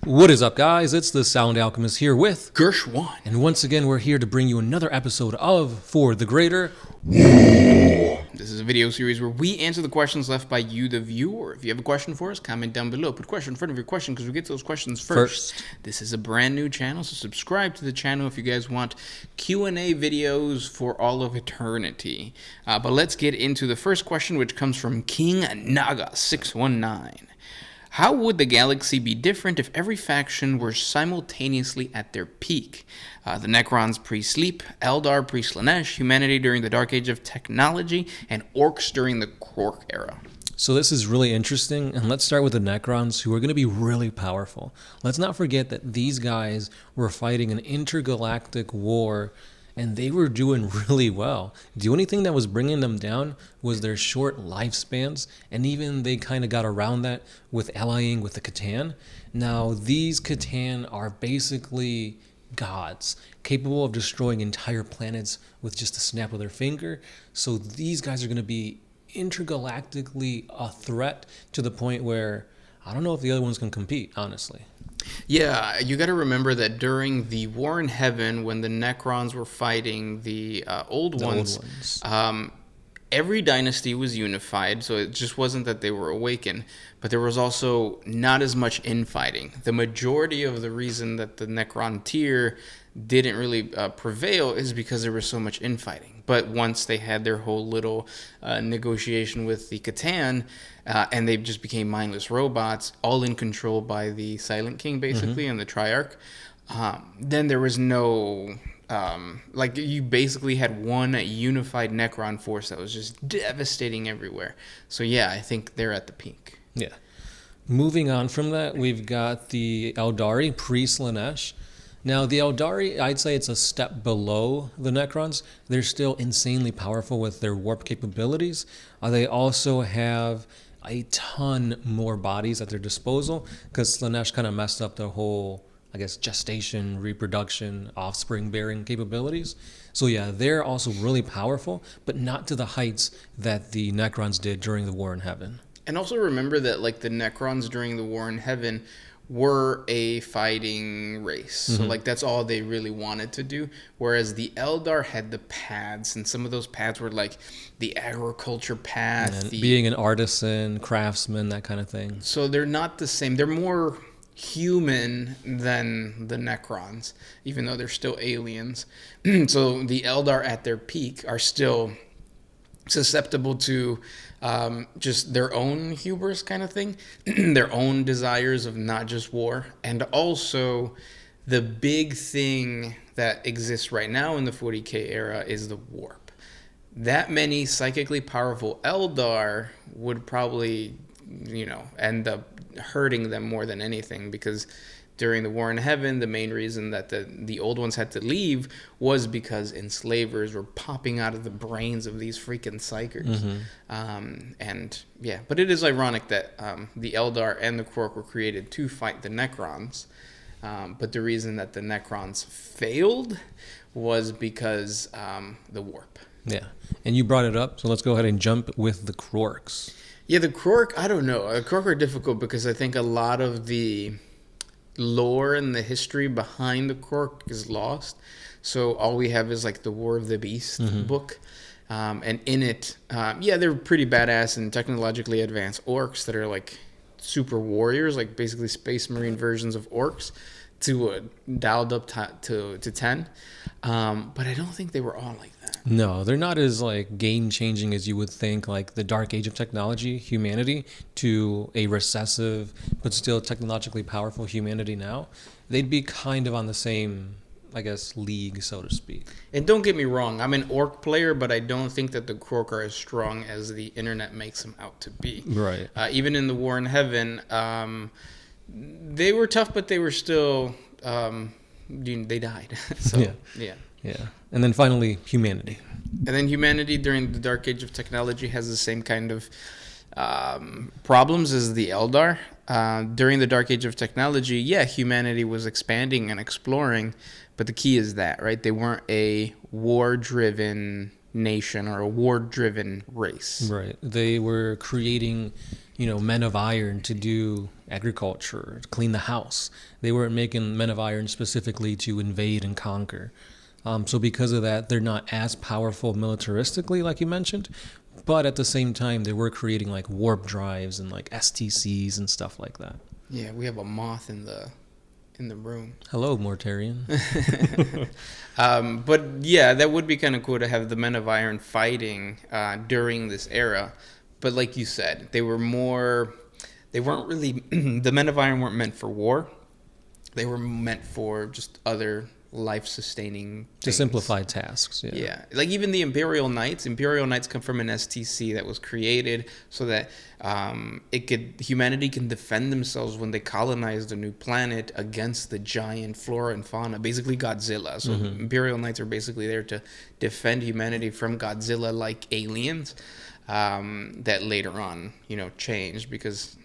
What is up, guys? It's the Sound Alchemist here with Gershwan. and once again we're here to bring you another episode of For the Greater. This is a video series where we answer the questions left by you, the viewer. If you have a question for us, comment down below. Put question in front of your question because we get to those questions first. This is a brand new channel, so subscribe to the channel if you guys want Q&A videos for all of eternity. But let's get into the first question, which comes from King Naga 619. How would the galaxy be different if every faction were simultaneously at their peak? The Necrons pre-sleep, Eldar pre-Slanesh, humanity during the Dark Age of Technology, and Orcs during the Krork era. So this is really interesting, and let's start with the Necrons, who are going to be really powerful. Let's not forget that these guys were fighting an intergalactic war, and they were doing really well. The only thing that was bringing them down was their short lifespans, and even they kind of got around that with allying with the Catan. Now, these Catan are basically gods, capable of destroying entire planets with just a snap of their finger. So these guys are going to be intergalactically a threat to the point where I don't know if the other ones can compete, honestly. Yeah, you got to remember that during the War in Heaven, when the Necrons were fighting the old ones, every dynasty was unified, so it just wasn't that they were awakened, but there was also not as much infighting. The majority of the reason that the Necron tier didn't really prevail is because there was so much infighting. But once they had their whole little negotiation with the Catan, and they just became mindless robots, all in control by the Silent King, basically, and the Triarch, then there was no... you basically had one unified Necron force that was just devastating everywhere. So yeah, I think they're at the peak. Yeah. Moving on from that, we've got the Eldari pre-Slanesh. Now, the Eldari, I'd say it's a step below the Necrons. They're still insanely powerful with their warp capabilities. They also have a ton more bodies at their disposal because Slanesh kind of messed up the whole, I guess, gestation, reproduction, offspring-bearing capabilities. So yeah, they're also really powerful, but not to the heights that the Necrons did during the War in Heaven. And also remember that the Necrons during the War in Heaven were a fighting race. So that's all they really wanted to do. Whereas the Eldar had the paths, and some of those paths were like the agriculture path. And being an artisan, craftsman, that kind of thing. So they're not the same. They're more human than the Necrons, even though they're still aliens. So the Eldar at their peak are still susceptible to just their own hubris kind of thing, their own desires of not just war. And also the big thing that exists right now in the 40K era is the warp. That many psychically powerful Eldar would probably, end up hurting them more than anything, because during the War in Heaven, the main reason that the old ones had to leave was because enslavers were popping out of the brains of these freaking psychers. But it is ironic that the Eldar and the Krork were created to fight the Necrons, but the reason that the Necrons failed was because the warp. Yeah, and you brought it up, so let's go ahead and jump with the Krorks. Yeah, the Krork, I don't know. The Krork are difficult because I think a lot of the lore and the history behind the Krork is lost. So all we have is the War of the Beast book. And in it, they're pretty badass and technologically advanced orcs that are super warriors, basically space marine versions of orcs, to dialed up to 10. But I don't think they were all like that. No, they're not as game-changing as you would think, the Dark Age of Technology humanity to a recessive but still technologically powerful humanity now. They'd be kind of on the same, I guess, league, so to speak. And don't get me wrong, I'm an orc player, but I don't think that the Krork are as strong as the internet makes them out to be. Right. Even in the War in Heaven, they were tough, but they were still... they died. So, yeah. And then finally, humanity. And then humanity during the Dark Age of Technology has the same kind of problems as the Eldar. During the Dark Age of Technology, humanity was expanding and exploring, but the key is that, right? They weren't a war-driven nation or a war-driven race. Right. They were creating men of iron to do agriculture, to clean the house. They weren't making men of iron specifically to invade and conquer. So because of that, they're not as powerful militaristically, like you mentioned. But at the same time, they were creating like warp drives and like STCs and stuff like that. Yeah, we have a moth in the room. Hello, Mortarian. But yeah, that would be kind of cool to have the Men of Iron fighting during this era. But like you said, they weren't really, the Men of Iron weren't meant for war. They were meant for just other life-sustaining To things. simplify tasks. Yeah. Yeah, like even the Imperial Knights come from an STC that was created so that humanity can defend themselves when they colonize the new planet against the giant flora and fauna, basically Godzilla. So Imperial Knights are basically there to defend humanity from Godzilla-like aliens that later on, changed because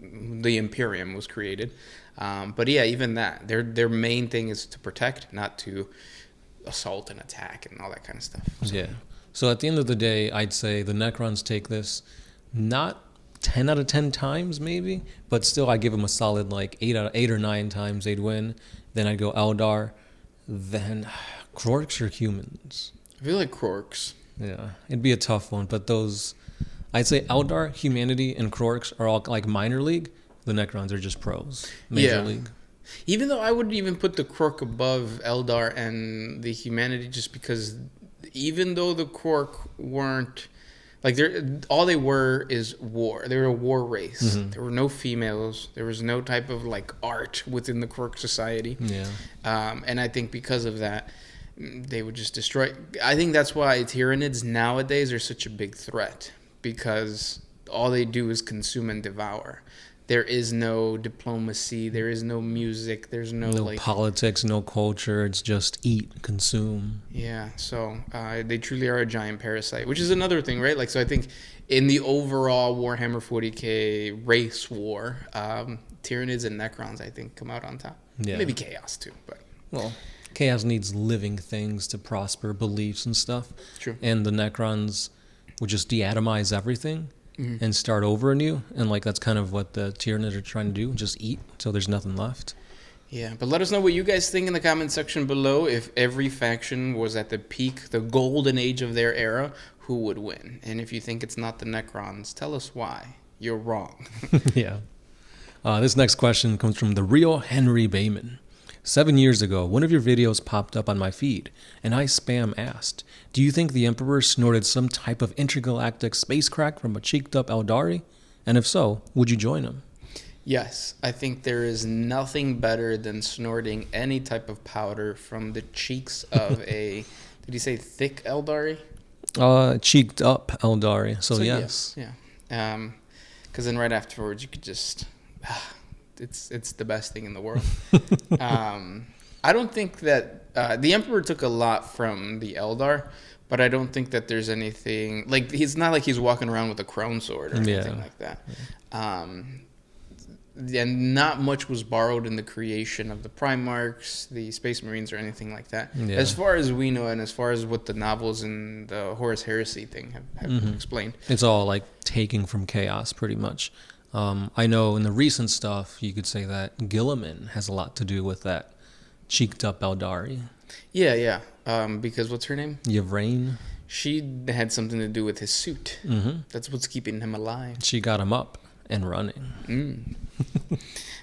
the Imperium was created. But yeah, even that, their main thing is to protect, not to assault and attack and all that kind of stuff. Yeah. So at the end of the day, I'd say the Necrons take this not 10 out of 10 times maybe, but still I give them a solid like 8 or 9 times they'd win. Then I'd go Eldar. Then Krorks or humans. I feel like Krorks. Yeah, it'd be a tough one, but I'd say Eldar, humanity, and Krorks are all like minor league. The Necrons are just pros, major league. Even though I would even put the Krork above Eldar and the humanity, just because even though the Krork weren't like all they were is war. They were a war race. Mm-hmm. There were no females. There was no type of like art within the Krork society. Yeah. And I think because of that, they would just destroy. I think that's why Tyranids nowadays are such a big threat, because all they do is consume and devour. There is no diplomacy. There is no music. There's no like politics, no culture. It's just eat, consume. Yeah, so they truly are a giant parasite, which is another thing, right? Like, so I think in the overall Warhammer 40K race war, Tyranids and Necrons, I think, come out on top. Yeah. Maybe Chaos too, but Well, Chaos needs living things to prosper, beliefs and stuff. true. And the Necrons would just deatomize everything and start over anew. And like that's kind of what the Tyranids are trying to do, just eat till there's nothing left. Yeah, but let us know what you guys think in the comment section below. If every faction was at the peak, the golden age of their era, who would win? And if you think it's not the Necrons, tell us why. You're wrong. Yeah. This next question comes from the real Henry Bayman. 7 years ago, one of your videos popped up on my feed, and I spam asked, do you think the Emperor snorted some type of intergalactic space crack from a cheeked-up Eldari? And if so, would you join him? Yes, I think there is nothing better than snorting any type of powder from the cheeks of a, did he say thick Eldari? Cheeked-up Eldari, so yes. Yeah. Because then right afterwards you could just... It's the best thing in the world. I don't think that the Emperor took a lot from the Eldar, but I don't think that there's anything like he's not like he's walking around with a crown sword or anything like that. And not much was borrowed in the creation of the Primarchs, the Space Marines, or anything like that. Yeah. As far as we know, and as far as what the novels and the Horus Heresy thing have explained. It's all like taking from Chaos, pretty much. I know in the recent stuff, you could say that Gilliman has a lot to do with that cheeked up Eldari. Yeah. Because what's her name? Yvraine. She had something to do with his suit. Mm-hmm. That's what's keeping him alive. She got him up and running.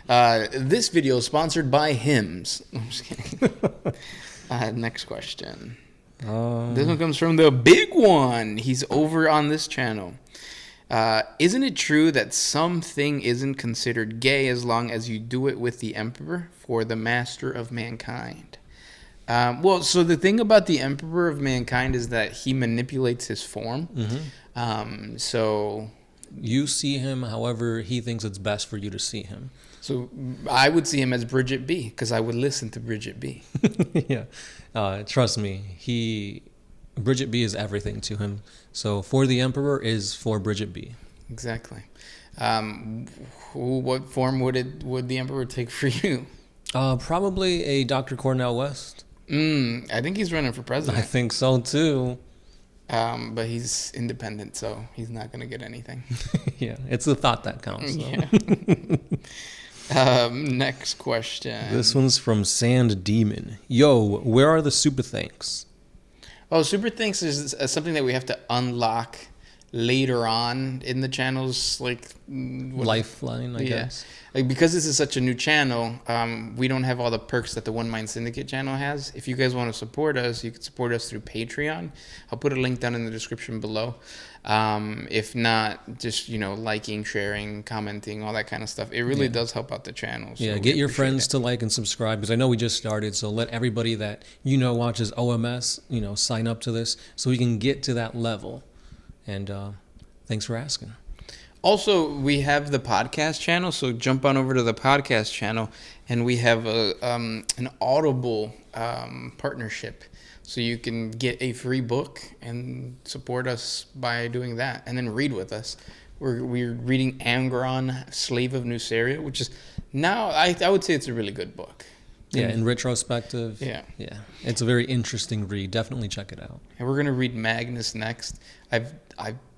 This video is sponsored by Hims. I'm just kidding. Next question. This one comes from the big one. He's over on this channel. Isn't it true that something isn't considered gay as long as you do it with the Emperor for the Master of Mankind? Well, so the thing about the Emperor of Mankind is that he manipulates his form. So you see him however he thinks it's best for you to see him. So I would see him as Bridget B, because I would listen to Bridget B. Yeah. Trust me, Bridget B is everything to him. So for the Emperor is for Bridget B. Exactly. What form would the Emperor take for you? Probably a Dr. Cornel West. I think he's running for president. I think so too. But he's independent, so he's not going to get anything. Yeah, it's the thought that counts. Though. Yeah. Next question. This one's from Sand Demon. Yo, where are the super thanks? Oh, super thanks is something that we have to unlock later on in the channel's Lifeline, I guess. Like, because this is such a new channel, we don't have all the perks that the One Mind Syndicate channel has. If you guys want to support us, you can support us through Patreon. I'll put a link down in the description below. If not, just liking, sharing, commenting, all that kind of stuff. It really does help out the channel. So yeah, get your friends to like and subscribe, because I know we just started. So let everybody that watches OMS sign up to this so we can get to that level. And thanks for asking. Also, we have the podcast channel, so jump on over to the podcast channel, and we have an Audible partnership, so you can get a free book and support us by doing that, and then read with us. We're reading Angron, Slave of Nuceria, which is now I would say it's a really good book. Yeah, in retrospective. Yeah, it's a very interesting read. Definitely check it out. And we're gonna read Magnus next. I've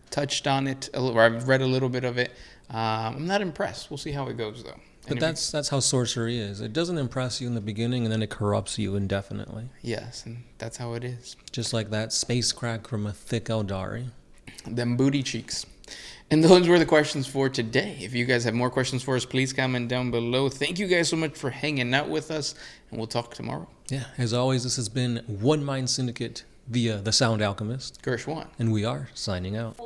touched on it a little, or I've read a little bit of it. I'm not impressed. We'll see how it goes, though. But that's how sorcery is. It doesn't impress you in the beginning, and then it corrupts you indefinitely. Yes, and that's how it is. Just like that space crack from a thick Eldari. Them booty cheeks. And those were the questions for today. If you guys have more questions for us, please comment down below. Thank you guys so much for hanging out with us, and we'll talk tomorrow. Yeah, as always, this has been One Mind Syndicate via The Sound Alchemist. Gersh1. And we are signing out.